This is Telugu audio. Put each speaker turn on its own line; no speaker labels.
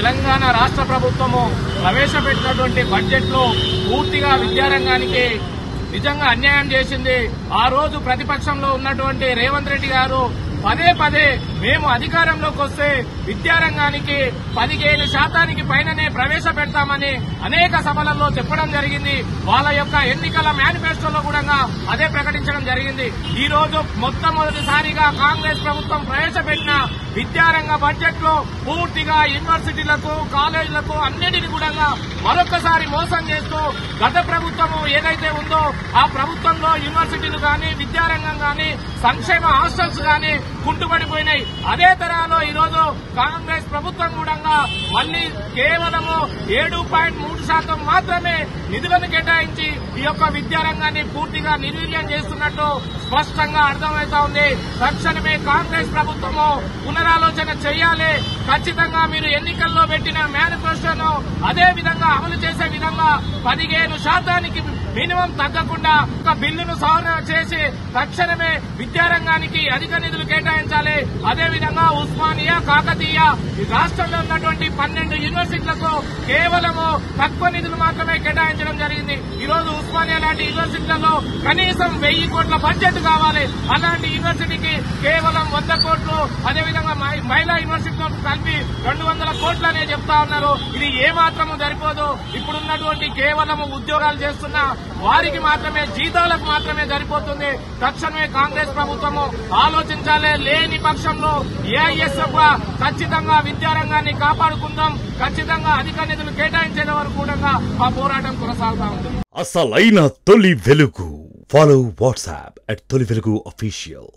తెలంగాణ రాష్ట్ర ప్రభుత్వము ప్రవేశపెట్టినటువంటి బడ్జెట్లో పూర్తిగా విద్యారంగానికి నిజంగా అన్యాయం చేసింది. ఆ రోజు ప్రతిపక్షంలో ఉన్నటువంటి రేవంత్ రెడ్డి గారు పదే పదే మేము అధికారంలోకి వస్తే విద్యారంగానికి 15% పైననే ప్రవేశపెడతామని అనేక సభలలో చెప్పడం జరిగింది. వాళ్ళ యొక్క ఎన్నికల మేనిఫెస్టోలో కూడా అదే ప్రకటించడం జరిగింది. ఈ రోజు మొట్టమొదటిసారిగా కాంగ్రెస్ ప్రభుత్వం ప్రవేశపెట్టిన విద్యారంగ బడ్జెట్ లో పూర్తిగా యూనివర్సిటీలకు కాలేజీలకు అన్నిటిని కూడా మరొకసారి మోసం చేస్తూ గత ప్రభుత్వం ఏదైతే ఉందో ఆ ప్రభుత్వంలో యూనివర్సిటీలు గాని విద్యారంగం గాని సంక్షేమ హాస్టల్స్ గాని కుంటుపడిపోయినాయి. అదే తరహాలో ఈరోజు కాంగ్రెస్ ప్రభుత్వం కూడా మళ్లీ కేవలము 7.3% మాత్రమే నిధులను కేటాయించి ఈ యొక్క విద్యారంగాన్ని పూర్తిగా నిర్వీర్యం చేస్తున్నట్టు స్పష్టంగా అర్థమవుతా ఉంది. తక్షణమే కాంగ్రెస్ ప్రభుత్వము పునరాలోచన చేయాలి. ఖచ్చితంగా మీరు ఎన్నికల్లో పెట్టిన మేనిఫెస్టోను అదే విధంగా అమలు చేసే విధంగా 15% మినిమం తగ్గకుండా ఒక బిల్లును సవరణ చేసి తక్షణమే విద్యారంగానికి అధిక నిధులు కేటాయించాలి. అదేవిధంగా ఉస్మానియా, కాకతీయ ఈ రాష్ట్రంలో ఉన్నటువంటి 12 యూనివర్సిటీలకు కేవలము తక్కువ నిధులు మాత్రమే కేటాయించడం జరిగింది. ఈ రోజు ఉస్మానియా లాంటి యూనివర్సిటీలలో కనీసం 1000 కోట్ల బడ్జెట్ కావాలి. అలాంటి యూనివర్సిటీకి కేవలం 100 కోట్లు, అదేవిధంగా మహిళా యూనివర్సిటీతో కలిపి 200 కోట్లనే చెప్తా ఉన్నారు. ఇది ఏమాత్రము సరిపోదు. ఇప్పుడున్నటువంటి కేవలం ఉద్యోగాలు చేస్తున్న వారికి మాత్రమే, జీతాలకు మాత్రమే సరిపోతుంది. తక్షణమే కాంగ్రెస్ ప్రభుత్వము ఆలోచించాలి. లేని పక్షంలో ఏఐఎస్ఎఫ్ ఖచ్చితంగా విద్యారంగాన్ని కాపాడుకుందాం. ఖచ్చితంగా అధిక నిధులు కేటాయించే వరకు కూడా మా పోరాటం కొనసాగుతా ఉంది.
అసలైన తొలి వెలుగు. ఫాలో వాట్సాప్ @తొలి వెలుగు official.